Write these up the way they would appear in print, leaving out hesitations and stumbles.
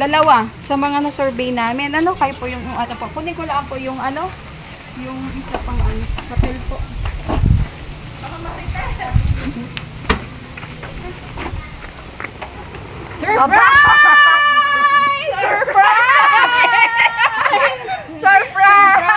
dalawa sa mga na-survey namin. Ano kayo po yung ano po? Kunin ko lang po yung ano, yung isa pang ano, papel po. Baka makita. Surprise! Surprise! Surprise!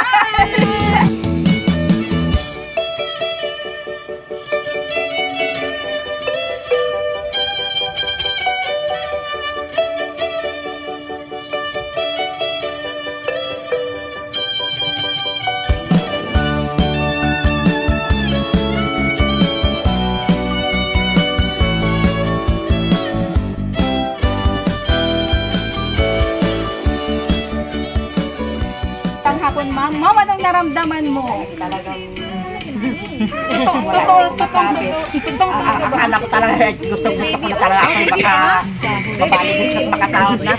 Hapon, ma'am. Ma'am, anong naramdaman mo? Talagang Akala ko talaga gusto ko na talaga ako baka babalik at makatawag na.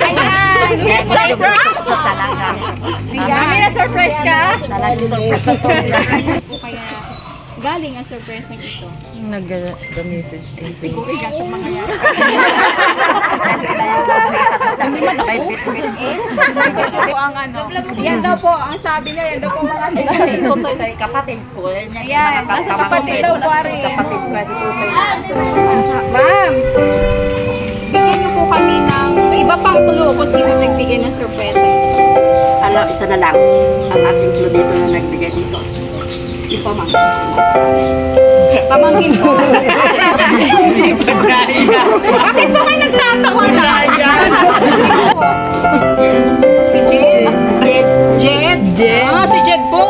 Ayan! It's surprise! Talaga. Mami, na-surprise ka? Talaga surprise. Kaya galing ang surprise ng ito. Nag-gamitin. Siguro igatong mga yan. Hindi man nakay-bit-bit eh. Ito ang ano. Yan daw po, ang sabi niya, yan daw po mga sinabi. Kapatid ko. Ayan, sa kapatid daw po rin. Kapatid ko si Tutoy. Ma'am, bigyan niyo po kami ng iba pang clue kung sino nagbigay ng surprise. Ano, isa na lang. Ang ating clue dito na nagbigay dito. Hindi pa ma'am. Pamangkin po. Bakit po kayo nagtatawa na? Si Jed. Jed? Ah, si Jed po.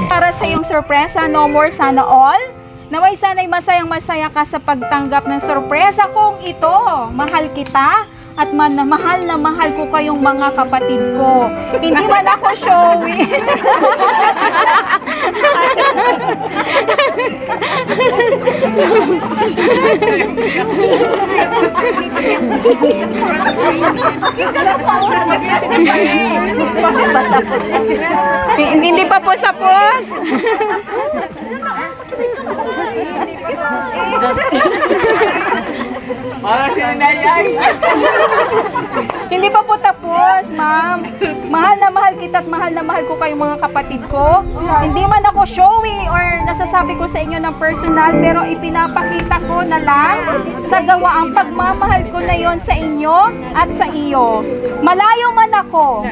Para sa iyong sorpresa, no more sana all. Naway sana'y masayang-masaya ka sa pagtanggap ng sorpresa kong ito. Mahal kita at mahal na mahal ko kayong mga kapatid ko. Hindi man ako showy. Hindi pa po sapos. Para sinayay. Hindi pa po tapos, ma'am. Mahal na mahal kita at mahal na mahal ko kayong mga kapatid ko. Hindi man ako showy or nasasabi ko sa inyo ng personal, pero ipinapakita ko na lang sa gawa ang pagmamahal ko na yon sa inyo at sa iyo. Malayo man ako.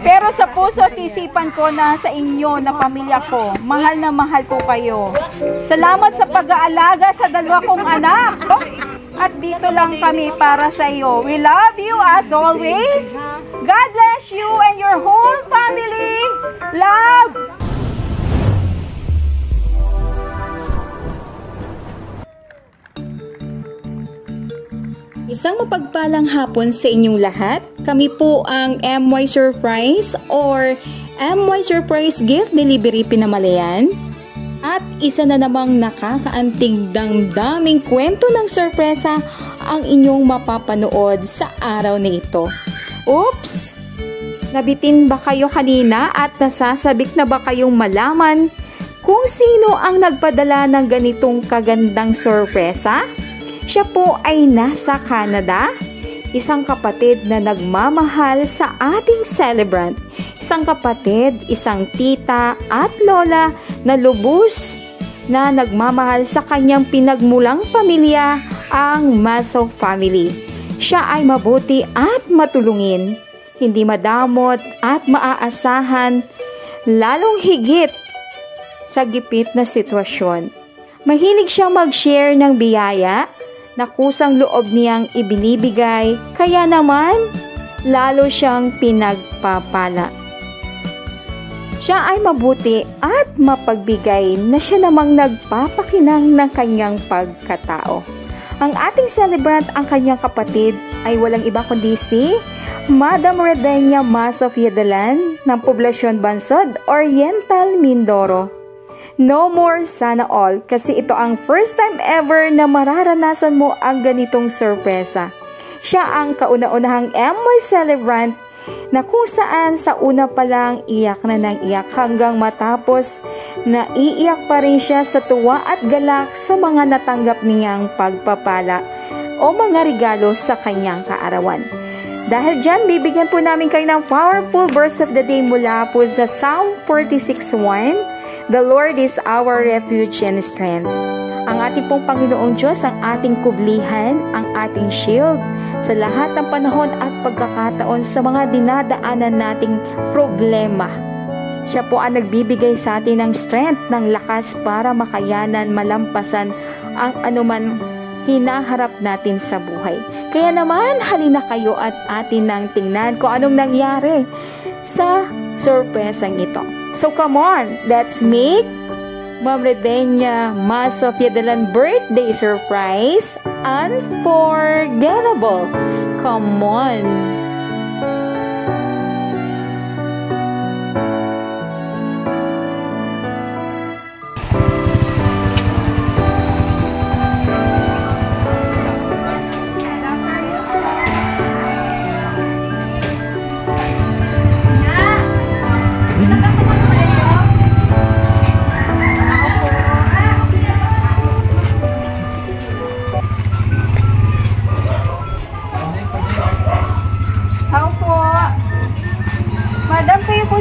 Pero sa puso at isipan ko na sa inyo na pamilya ko, mahal na mahal ko kayo. Salamat sa pag-aalaga sa dalawa kong anak. At dito lang kami para sa iyo. We love you as always. God bless you and your whole family. Love! Isang mapagpalang hapon sa inyong lahat. Kami po ang MY Surprise or MY Surprise Gift Delivery Pinamalayan. At isa na namang nakakaanting damdaming kwento ng sorpresa ang inyong mapapanood sa araw na ito. Oops! Nabitin ba kayo kanina at nasasabik na ba kayong malaman kung sino ang nagpadala ng ganitong kagandang sorpresa? Siya po ay nasa Canada, isang kapatid na nagmamahal sa ating celebrant. Isang kapatid, isang tita at lola na lubos na nagmamahal sa kanyang pinagmulang pamilya, ang Maso family. Siya ay mabuti at matulungin, hindi madamot at maaasahan, lalong higit sa gipit na sitwasyon. Mahilig siyang mag-share ng biyaya na kusang loob niyang ibinibigay, kaya naman lalo siyang pinagpapala. Siya ay mabuti at mapagbigay na siya namang nagpapakinang ng kanyang pagkatao. Ang ating celebrant, ang kanyang kapatid, ay walang iba kundi si Madam Redenia Maso Fiadalan ng Poblasyon Bansod, Oriental, Mindoro. No more sana all, kasi ito ang first time ever na mararanasan mo ang ganitong sorpresa. Siya ang kauna-unahang MY celebrant na kung saan sa una pa lang iyak na ng iyak hanggang matapos na iiyak pa rin siya sa tuwa at galak sa mga natanggap niyang pagpapala. o mga regalo sa kanyang kaarawan. Dahil dyan, bibigyan po namin kayo ng powerful verse of the day mula po sa Psalm 46:1. The Lord is our refuge and strength. Ang ating pong Panginoong Diyos, ang ating kublihan, ang ating shield sa lahat ng panahon at pagkakataon sa mga dinadaanan nating problema. Siya po ang nagbibigay sa atin ng strength, ng lakas para makayanan, malampasan ang anuman hinaharap natin sa buhay. Kaya naman, halina kayo at atin nang tingnan kung anong nangyari sa sorpresang ito. So come on, let's make Ma'am Redenia Ma Sofia Dalan birthday surprise unforgettable. Come on!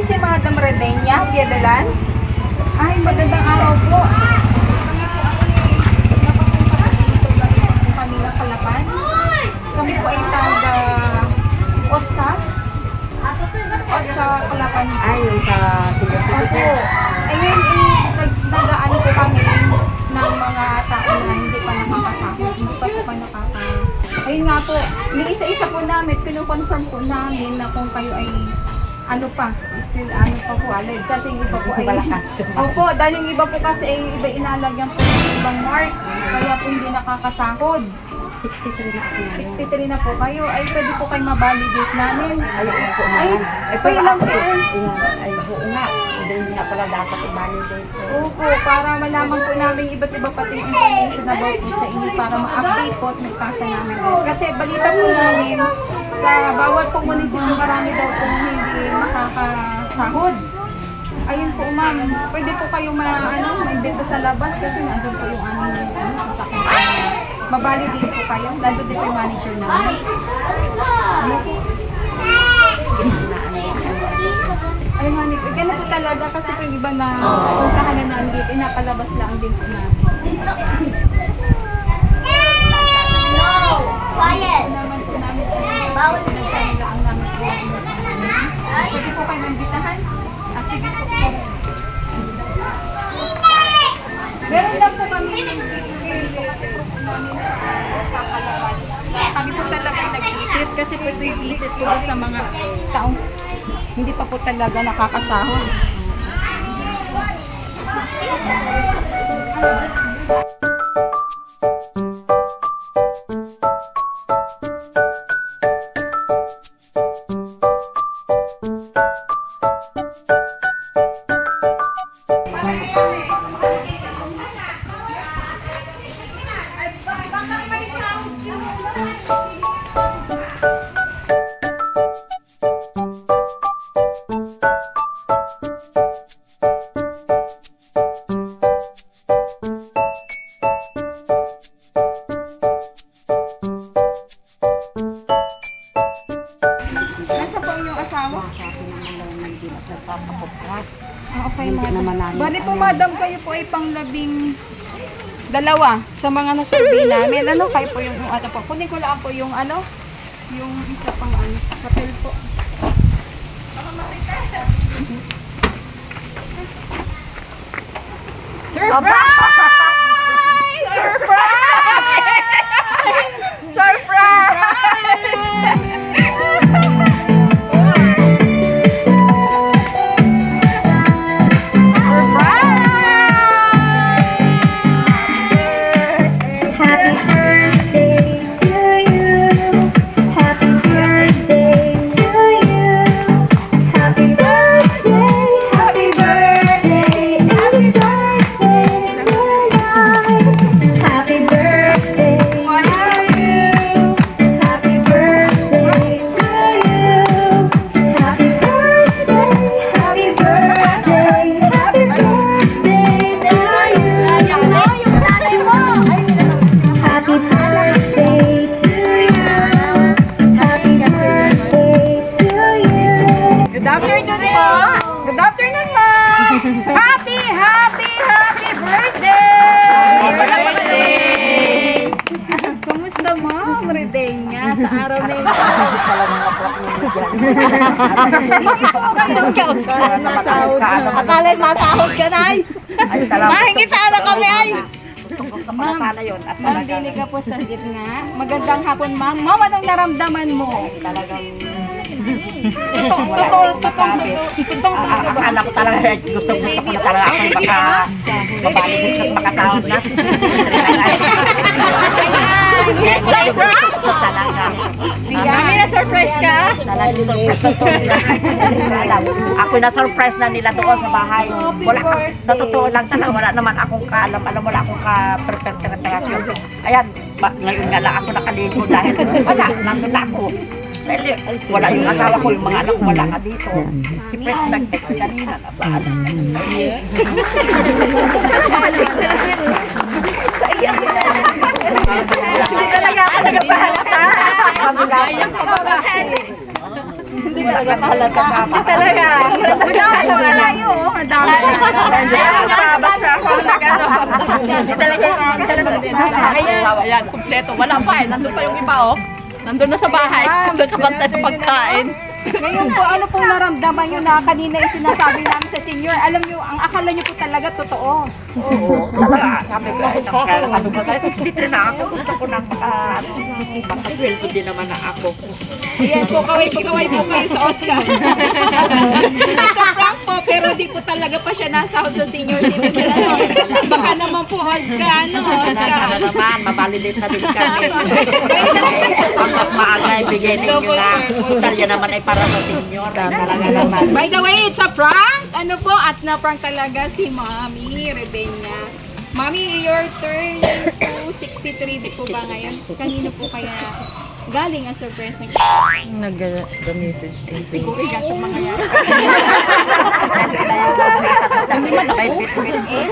Si Madam Redenia Dalan. Ay, magandang araw po. Kami po ay napapunta dito galing po kami ng Kalapan. Kami po ay taga Oscar Kalapan. Ay, yung sa Singapore. Opo. Ayun, nag-ano po kami ng mga tao na hindi pa nakakasakot. Hindi pa po pa Ayun nga po, may isa-isa po namin, kinukonfirm po namin na kung kayo ay still pa po alay. Kasi yung iba po ay opo, dahil yung iba po kasi ay iba inalagyan po ng ibang mark. Kaya po hindi nakakasahod. 63 na po. 63 na po kayo. Ay, pwede po kayo ma-validate namin. Ay, pailan po. Ay, oo nga. Hindi nga pala dapat i-validate. Opo, para malaman po namin iba't iba pating information about po sa inyo para ma-update po at magpasa namin. Kasi balita po namin sa bawat pong munisipyo marami daw pong hindi makakasahod. Ayun po ma'am, pwede po kayo ma-invento sa labas kasi nandun po yung sasakyan. Mabalidate po kayo, nandun din po yung manager namin. Ano po? Ay honey, ganun po talaga kasi po yung iba na puntahan na namin dito, napalabas lang din po namin. Quiet! Naman po namin Bawal pinagkanila ang namin po. Pwede po kayo nanditahan? Sige po. Meron lang po kami kasi po namin sa Kalapan. Kami po talaga nag-visit kasi po i-visit po sa mga taong hindi pa po talaga nakakasahod. Okay, madam. Bali po, madam, kayo po ay pang-12 sa mga nasurvey namin. Kayo po yung po. Kunin ko lang po yung yung isa pang papel po. Surprise! Surprise! Surprise! Happy birthday. hawak mo dyan. Hindi po kayo. Akala masahod ka na ay. Ay, talaga. Mahingi sana kami ay. Gusto ko na sana yun. At Ma'am, talagang, dinig ka po sa gitna. Magandang hapon, ma'am. Ma'am, anong naramdaman mo? talagang, Tutong akala ko talaga, gusto ko na talaga ako baka babalik at makatawag na. It's a prank! Talaga. Mami, na-surprise ka? Talaga surprise na to. Ako na-surprise na nila doon sa bahay. Wala ka, sa totoo lang talaga, wala naman akong kaalam, wala akong ka-preparation. Ayan, ngayon nga lang ako nakaligo dahil wala, nandun na ako. Dahil wala yung asawa ko, yung mga anak ko, wala nga dito. Si Pres nag-text kanina. Hindi talaga ako nagpahalata. Hindi talaga halata ka. Talaga. Madami mga layo. Ang dami. Basta ako nag-ano. Hindi talaga Ayan, kumpleto. Wala pa eh. Nandun pa yung iba oh. Nandun na sa bahay. Nakabantay sa pagkain. Ngayon po, ano pong naramdaman nyo na kanina yung sinasabi namin sa senior? Alam nyo, ang akala nyo po talaga totoo. Oo, talaga. Sabi ko, ano ba tayo? 63 na ako. Gusto ko na makasweldo din naman na ako. Ayan po, kaway po kayo sa Oscar. Sa prank po, pero di po talaga pa siya nasahod sa senior citizen. Ano? Baka naman po, Oscar, ano? Oscar. Ano naman, mabalilit na din kami. Ang mas maaga, ibigay ninyo na. Total yan naman ay para sa senior. Talaga naman. By the way, it's a prank. Ano po, at na-prank talaga si Mami Rebenya. Mami, your turn to 63 di po ba ngayon? Kanino po kaya galing ang surprise ng Nag-message. siguro yan sa mga yan? Hindi man na kayo bit-bit eh.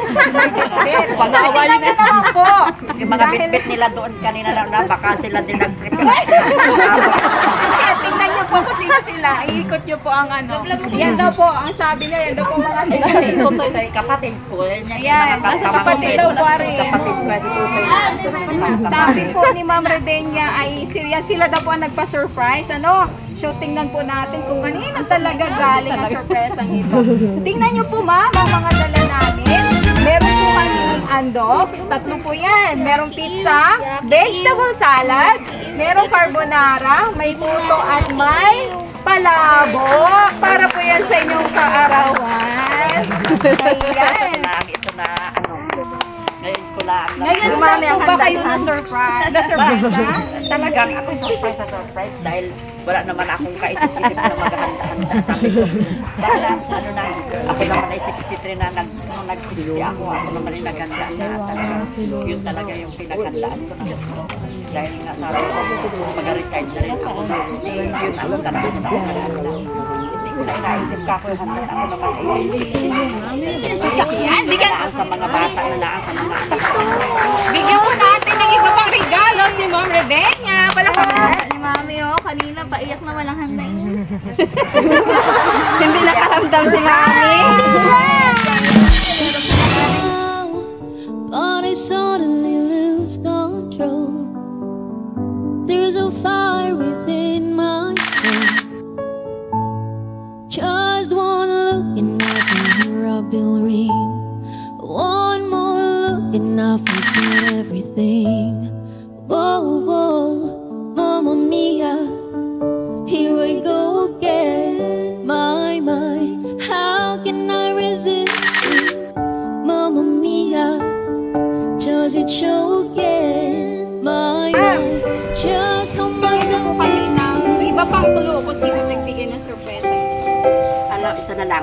Pag-aawali na naman po. Yung mga bit-bit nila doon kanina lang na baka sila din nag-prepare. Kaya tingnan niyo po kung sino sila. Iikot niyo po ang ano. Yan daw po, ang sabi niya, yan daw po mga sila. Kay kapatid ko. Yes, sa kapatid daw po rin. Kapatid ko si Tutoy. Sabi po ni Ma'am Redenia ay sila daw po ang nagpa-surprise. Ano? So tingnan po natin kung kanino talaga galing ang surprise ang ito. Tingnan niyo po ma'am ang mga dala namin. Meron po kaming undogs, 3 po yan. Merong pizza, vegetable salad, merong carbonara, may puto at may palabok. Para po yan sa inyong kaarawan. Ayan. Ito na ano. Ngayon ko lang. Ngayon lang po ba kayo na-surprise? Na-surprise ha? Talagang ako surprise na surprise dahil wala naman akong kaisip-isip na maghahanda-handa. Sabi ko, dahil ano na, ako naman ay 63 na nag-60 ako naman ay naghanda na. Yun talaga yung pinaghandaan ko na. Dahil nga sabi ko, mag-retire na rin ako na. Yun ako talaga na ako naghanda. Hindi ko na inaisip ka ako yung handa ako naman ay Yan, bigyan, sa mga bata na laan sa mga anak. bigyan po natin ng iba pang regalo si Ma'am Rebenya. Palakpakan. Ni Mami, kanina paiyak na walang handa yun. Hindi nakaramdam si Mami. But I suddenly lose control. There's a fire within my soul. Just one look and I can hear a bell ring. One more look and I forget everything. Whoa, whoa, Mamma Mia, here we go again. My, how can I resist you? Mamma Mia, does it show again? My, just how much I miss you. Iba pang tulo kung sino nagbigay ng sorpresa. Ano, isa na lang.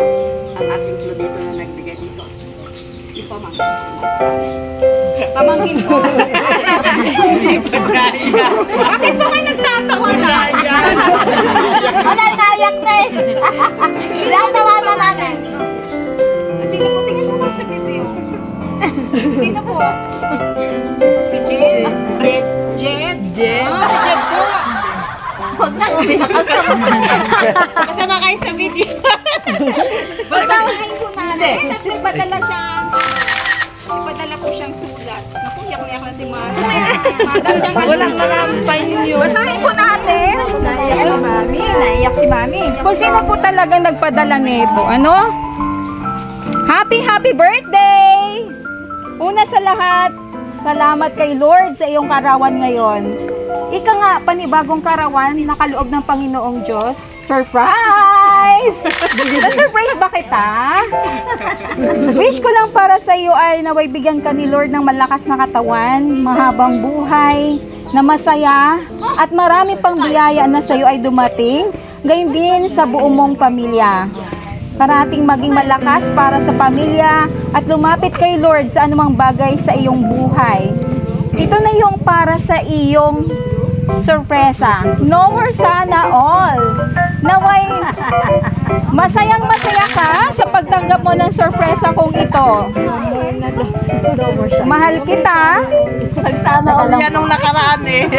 Ang ating clue dito na nagbigay dito. Ito, Ma'am. Pamangkin ko. Bakit po kayo nagtatawa na? Wala nayak na eh. Sila ang tawanan namin. Sino po? Tingin mo kayo sa video. Sino po? Si Jet? Jet? Jet? Si Jet po. Huwag na. Kasama kayo sa video. Babasahin po natin at may padala siyang ipadala po siyang sulat. Naku, iyak-iyak na si Mami. Walang marampay yun. Basahin po natin. Naiyak si Mami. Naiyak si Mami. Kung sino po talagang nagpadala nito, ano? Happy birthday! Una sa lahat, salamat kay Lord sa iyong karawan ngayon. Ika nga, panibagong karawan, nakaloob ng Panginoong Diyos. Surprise! Na-surprise ba kita? Wish ko lang para sa iyo ay naway bigyan ka ni Lord ng malakas na katawan, mahabang buhay, na masaya, at marami pang biyaya na sa iyo ay dumating, gayon din sa buong mong pamilya. Parating maging malakas para sa pamilya at lumapit kay Lord sa anumang bagay sa iyong buhay. Ito na yung para sa iyong sorpresa. No more sana all. Naway, masayang-masaya ka sa pagtanggap mo ng sorpresa kong ito. Mahal kita. Sana all yan nung nakaraan eh.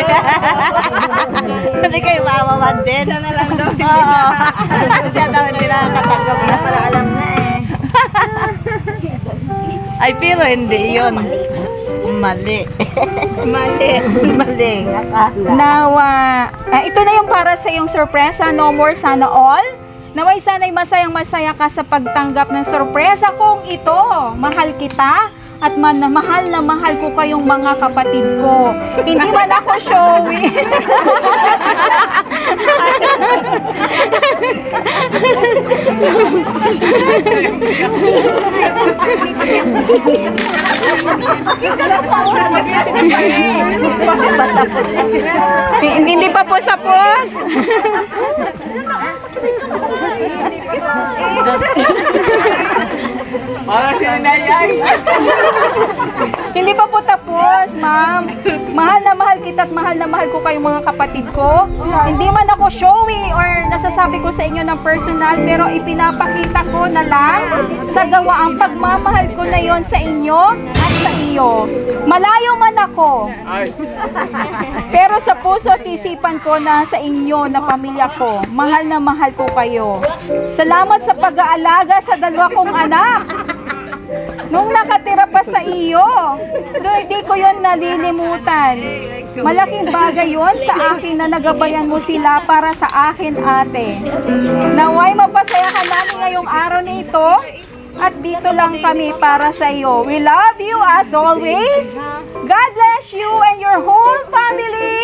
Hindi kayo mamaman din. Siya na lang daw. Oo. Siya daw hindi nakakatanggap na. Para alam na eh. Ay, pero hindi yun. Mali. Mali. Akala. Nawa, ito na yung para sa iyong sorpresa. No more sana all. Naway sana'y masayang-masaya ka sa pagtanggap ng sorpresa kong ito. Mahal kita at mahal na mahal ko kayong mga kapatid ko. Hindi man ako showy. Hindi pa po tapos. Para si Nanay. Hindi pa po tapos, ma'am. Mahal na mahal kita at mahal na mahal ko kayong mga kapatid ko. Hindi man ako showy or nasasabi ko sa inyo ng personal, pero ipinapakita ko na lang sa gawa ang pagmamahal ko na yon sa inyo at sa iyo. Malayo man ako, pero sa puso at isipan ko na sa inyo na pamilya ko, mahal na mahal ko kayo. Salamat sa pag-aalaga sa dalawa kong anak. Nung nakatira pa sa iyo, hindi ko yon nalilimutan. Malaking bagay yon sa akin na nagabayan mo sila para sa akin, ate. Naway mapasaya ka namin ngayong araw na ito at dito lang kami para sa iyo. We love you as always. God bless you and your whole family.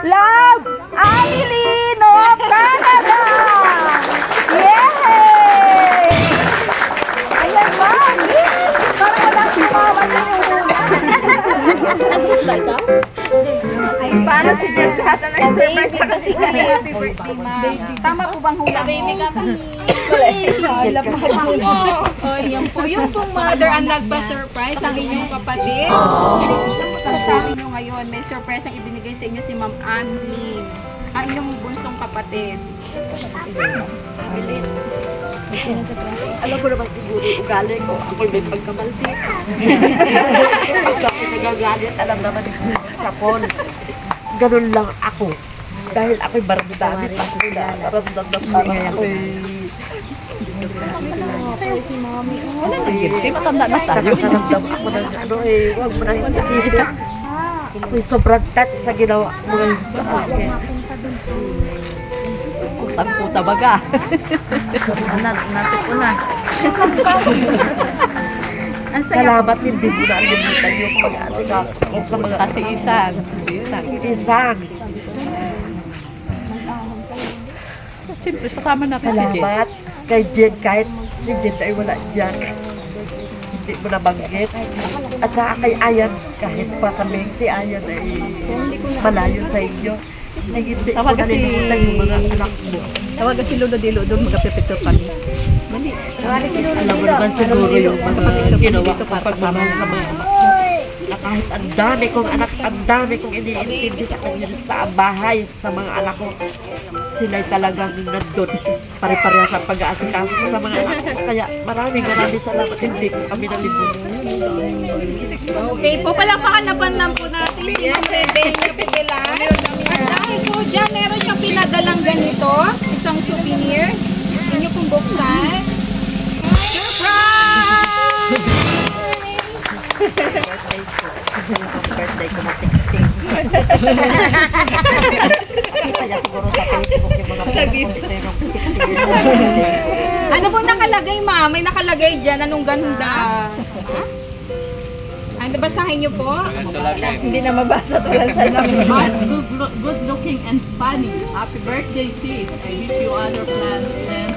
Love, Ameline of Canada. Yay! Ayan ba? Parang walang sumawa sa iyo. Paano si Jen lahat na nag-surprise sa kanila? Happy birthday, ma'am. Tama po bang hula mo? Oh, yan po. Yung pong mother ang nagpa-surprise, ang inyong kapatid. Sasabi nyo ngayon, may surprise ang ibinigay sa inyo si Ma'am Anlene, ang inyong bunsong kapatid. Alam ko naman siguro ugali ko. Ako may pagkamalti. Pagka ako nagagalit, alam naman kapon. Ganun lang ako. Dahil ako'y barangdami. Naramdam na parang ako'y... Hindi matanda na tayo. Naramdam ako ng ano eh. Huwag mo na yung isipin. Ako'y sobrang touch sa ginawa mo sa akin. Utang-puta baga. Natik ko na. Salamat, hindi mo na alimutan yung pag-aasikaso sa mga Kasi isang. Siyempre, kasama natin si Jen. Salamat kay Jen, kahit si Jen ay wala dyan. Hindi mo nabanggit. At saka kay Ayan, kahit pa sabihin si Ayan ay malayo sa inyo. Hindi ko nalimutan yung mga anak mo. Tawagan si Lolo Dilo doon, magkapipito kami. Mali. Alam mo naman siguro yung mga ginawa ko pagmamahal sa mga anak mo. Na kahit ang dami kong anak, ang dami kong iniintindi sa kanila sa bahay, sa mga anak ko, sila'y talagang nandun. Pare-pareha sa pag-aasikaso ko sa mga anak ko. Kaya maraming salamat. Hindi ko kami nalimutan. Okay po, palakpakan na bandang po natin si Ma'am Rebenia Pigelan. At dahil po dyan, meron siyang pinadalang ganito, isang souvenir. Inyo pong buksan. Surprise! Birthday ko matik-tik. Nakikita niya siguro sa Facebook yung mga pinapunterong 60 years. Ano pong nakalagay, ma'am? May nakalagay dyan. Anong ganda? Ano, basahin niyo po? Hindi na mabasa to lang sa namin. Good looking and funny. Happy birthday, sis. I wish you other plans and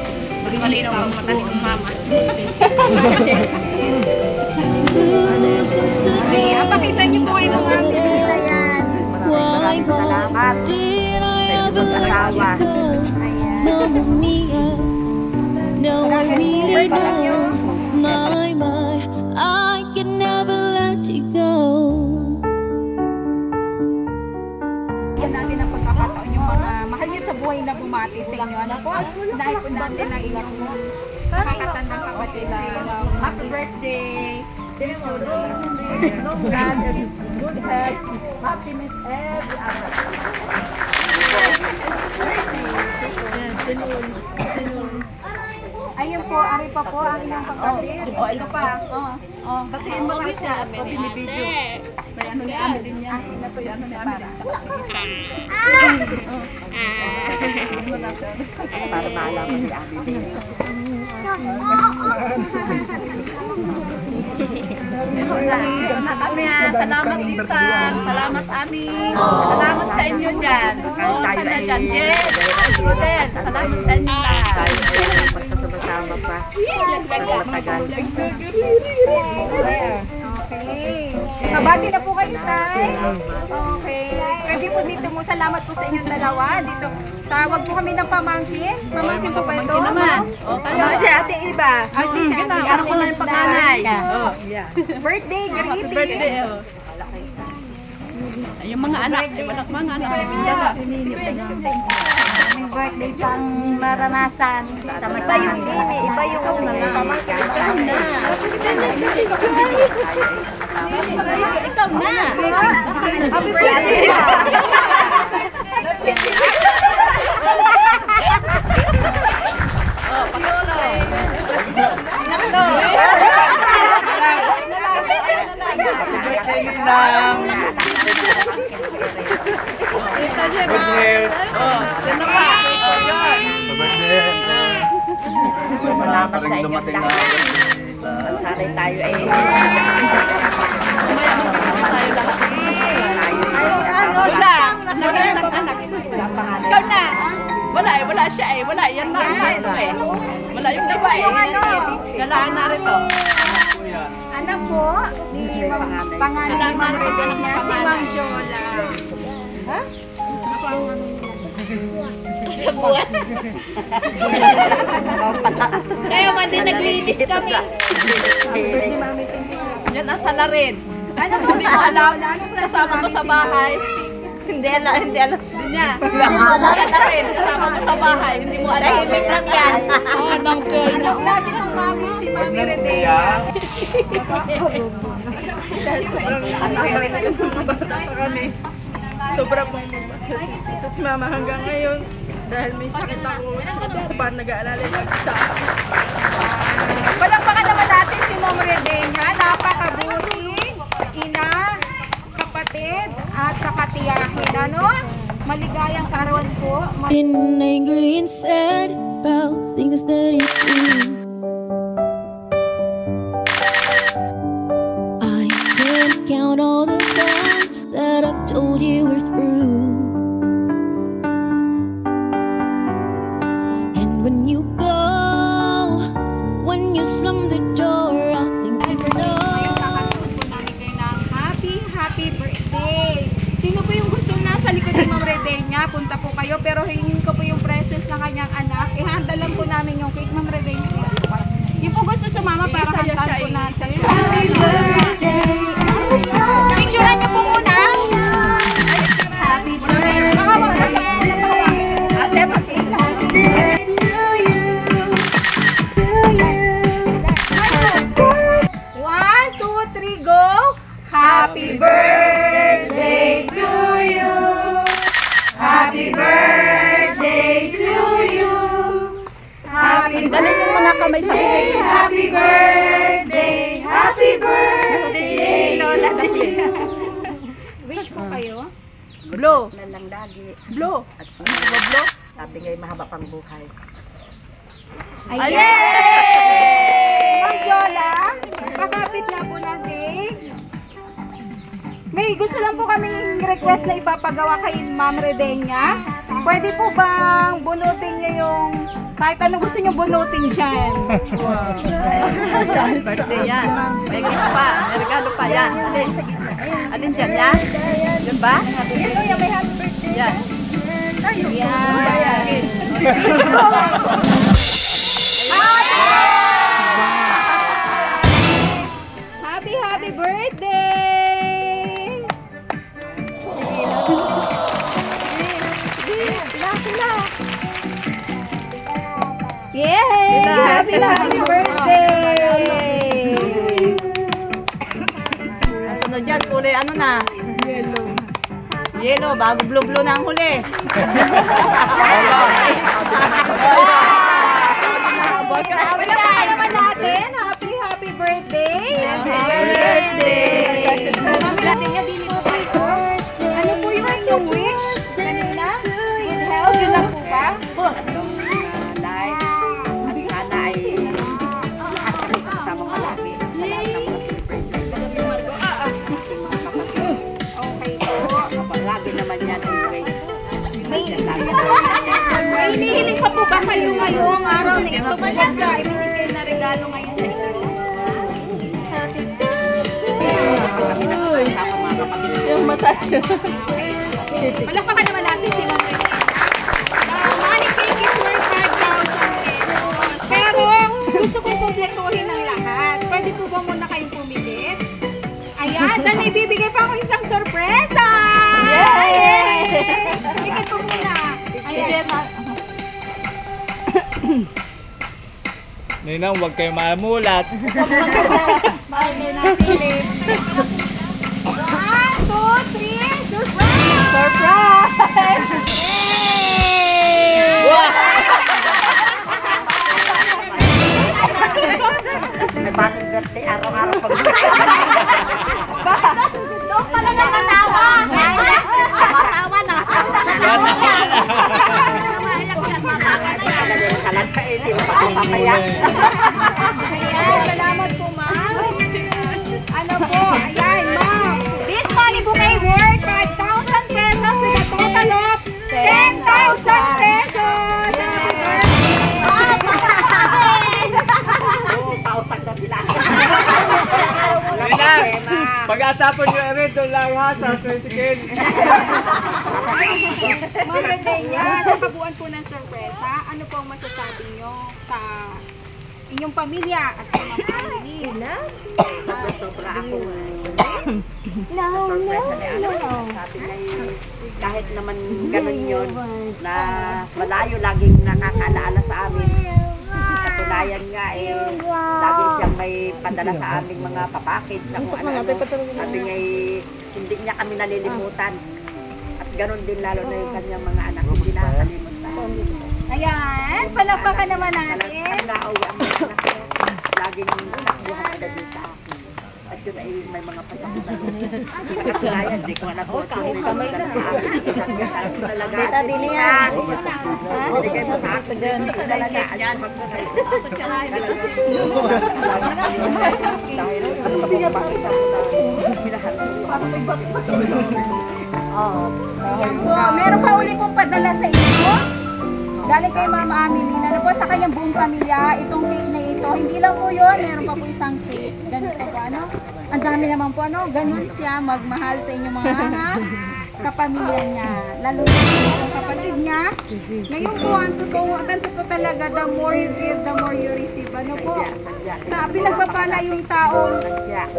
Malinaw pang mata ni mama. Ooh, since the day Ayan, pakita niyo po kayo mga nila yan. why did I ever let you go? Mamma mia, now I really know. My, I can never let you go. Yan natin ang pagkakataon yung mga mahal niyo sa buhay na bumati sa inyo. Ano po? Naipon natin ang inyong nakakatandang kapatid sa inyo. Happy birthday! Good health, happiness every hour. Ayun po, ari pa po ang inyong pagkabit. Ito pa. Batiin mo lang siya at binibidyo. May ano ni Ami din yan. Ito yung ano ni Ami din. Para maalaman ni Ami din. Salamat Lisa. Salamat Ami. Salamat sa inyo dyan. Sana dyan. Yes. Rudel. Salamat sa inyo lahat. Magkasama pa. Matagal. Okay. Kabati na po kayo, Tay. Okay. Pwede po dito mo. Salamat po sa inyong dalawa. Dito. Tawag po kami ng pamangkin. Pamangkin po ba ito? naman. Kasi ating iba. Si Sandy. Ano ko lang yung panganay. Birthday greetings. Birthday. Yung mga anak, mga anak. Birthday pang maranasan. Sama-sama. Iba yung pamangkin. Ikaw na. Happy birthday. Salamat sa inyo lahat. Sana'y tayo ay Ikaw na. Wala siya eh. Wala, yan na ito eh. Wala yung iba eh. Galaan na rin to. Anak po, ni pangalan niya si Ma'am Jola. Ha? Sa buwan. Kaya man din naglinis kami. Yan nasa la rin. Ano po? Hindi mo alam. Kasama mo sa bahay. hindi alam. Hindi niya. Yan na rin. Kasama mo sa bahay. Hindi mo alam. Tahimik lang yan. Anong cry na. Klase ng mami si Mami Redea. Sobra pong mabahal. Tapos mama hanggang ngayon, dahil may sakit ako, sa parang nag-aalala lang sa akin. Palakpakan naman natin si Ma'am Redea. Napakabuting ina, kapatid, at sa katiyahin. Ano? Maligayang karawan po. Been angry and sad about things that you do. I can't count all the times that I've told you we're through. And when you go, when you slam the door, I think you know. Happy birthday! Sino po yung gusto nasa likod ng Ma'am Redea? Punta po kayo, pero hingin ko po yung presence ng kanyang anak. Ihanda lang po namin yung cake, Ma'am Redea. Yung po gusto sumama para kantaan po natin. Happy birthday! Picturean niyo po muna. Happy birthday! Baka magbasa po na po. Ate, One, two, three, go! Happy birthday to you! Happy birthday to you! Happy birthday! Happy birthday! Happy birthday! Lola, wish po kayo. Blue. na lang lagi. Blue. At blue. Sabi nga'y mahaba pang buhay. Ayan! Ma'am Yola, pakapit na po natin. May gusto lang po kaming request na ipapagawa kay Ma'am Redenia. Pwede po bang bunutin niya yung kahit ano gusto niyo bunutin dyan? Birthday yan. May gift pa. May regalo pa yan. Alin dyan yan? Yan ba? Yan, may happy birthday. Yan. Yan. Happy birthday! Yay! Happy birthday! Ang sunod dyan, kulay ano na? Yellow. Yellow, bago blue-blue na ang huli. Palakpakan naman natin. Happy birthday! Happy birthday! Mami natin niya, dili po kayo. Ano po yung inyong wish? Kanina? Good health? Yun lang po ba? Dahil at sana ay lahat kami kasamang malami. Sa lahat ng mga celebrate. Okay po. Lagi naman yan anyway. May hinihiling pa po ba kayo ngayong araw na ito po sa ibinigay na regalo ngayon sa inyo? Kami naman kasama mga kapatid. Yung mata. Palakpakan naman natin si Ma'am Redenia. Money cake is worth 5,000 pesos. Pero gusto kong kumpletuhin ng lahat. Pwede po ba muna kayong pumili? Ayan, dan ibibigay pa ako isang sorpresa! Yay! Bigay po muna. Ayan. Ninang, huwag kayo maamulat. 1, 2, 3, surprise! Surprise! May bakit birthday araw-araw pag Doon pala na matawa! Matawa na. Ayan, salamat po, ma'am. Ano po, ayan, ma'am. This money bouquet worth 5,000 pesos with a total of 10,000 pesos. pautang na sila. Ninang, pag-atapon nyo rin, doon lang ha, sa tricycle. Ma'am Redenia, sa kabuuan po ng sorpresa, ano po ang masasabi nyo sa inyong pamilya at sa mga family? Sobra ako. Sorpresa ni ano. Sabi niya kahit naman ganun yun, na malayo laging nakakaalaala sa amin. Katunayan nga lagi siyang may padala sa aming mga papakit na kung ano. Sabi niya hindi niya kami nalilimutan. At ganun din lalo na yung kanyang mga anak, hindi nakakalimutan. Ayan, palakpakan naman natin. Nauwi ang mga anak ko. Laging nakbuhan ka na dito. At yun ay may mga patakutan. Katunayan, hindi ko alam kung kamay na. Beta din yan. Hindi kayo sa akin dyan. Hindi ko talaga. Dahil ano ba mapapakita mo na minahal mo. Ayan po, meron pa uli pong padala sa inyo. Galing kay Mama Amelina na po sa kanyang buong pamilya. Itong cake na ito, hindi lang po yun, meron pa po isang cake. Ganito po, ano? Ang dami naman po, ano? Ganun siya magmahal sa inyong mga kapamilya niya. Lalo na yung kapatid niya. Ngayon po, ang totoo talaga, the more you give, the more you receive. Ano po? Sa pinagpapala yung taong,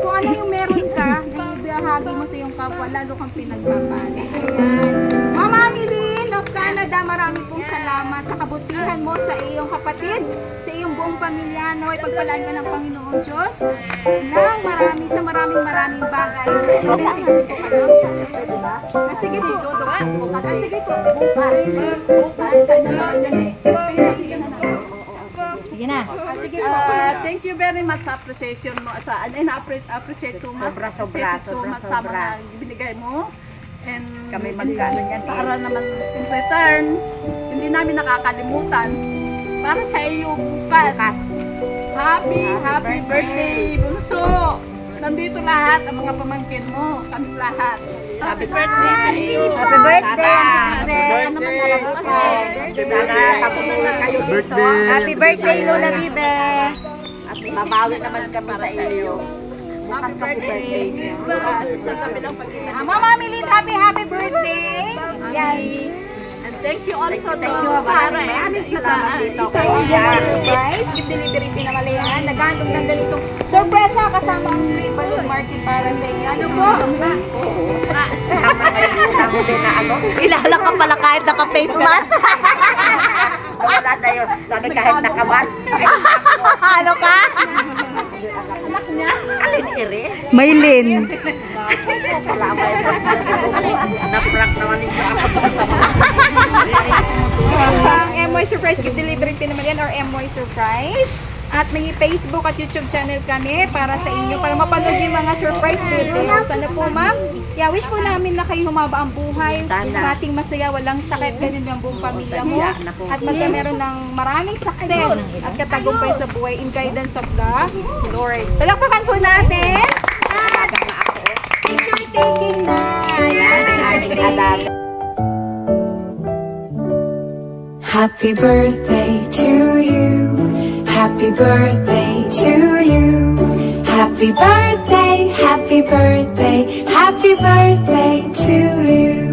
kung ano yung meron ka, na ibahagi mo sa iyong kapwa, lalo kang pinagpapala. Ayan. Mama Amelina of Canada, marami pong salamat sa kabutihan mo sa iyong kapatid, sa iyong buong pamilya. Naway pagpalaan ka ng Panginoong Diyos ng maraming bagay. Message po kayo. Sige po. Sige po. Sige na. Sige po. Thank you very much sa appreciation mo. Appreciate ko mas. Sobra. Sa mga binigay mo. And Kami magkano yan. para naman in return, hindi namin nakakalimutan. Para sa iyo bukas. Happy birthday, Bunso! Nandito lahat ang mga pamangkin mo, kami lahat. Happy birthday sa iyo. Happy birthday, Ano naman alam mo kasi. Sana katulungan kayo dito. Happy birthday, Lola Bibe. At babawi naman kami sa iyo. Happy birthday. Sa kabilang pagkita. Mama Milin, happy birthday! Yan. And thank you also to Thank you, Sarah. maraming salamat dito. Surprise, gift delivery pinamalayan. Naghandog ng ganitong sorpresa kasama ang free balloon market para sa inyo. Ano po? Tama din na ano. Kilala ka pala kahit naka-face mask. Wala na yun. Sabi kahit nakabas. Ano ka? Anak niya? Alin iri? Maylin. Kalamay po. Na-prank naman ninyo ako. Ang MY Surprise Gift Delivery pinamalayan or MY Surprise. At may Facebook at YouTube channel kami para sa inyo, para mapanood yung mga surprise videos. Ano po, ma'am? Yeah, wish po namin na kayo humaba ang buhay, ating masaya, walang sakit, ganun ang buong pamilya mo. At magkameron ng maraming success at katagumpay sa buhay in guidance of the Lord. Palakpakan po natin. At picture taking na. Picture taking. Happy birthday to you. Happy birthday to you. Happy birthday, happy birthday, happy birthday to you.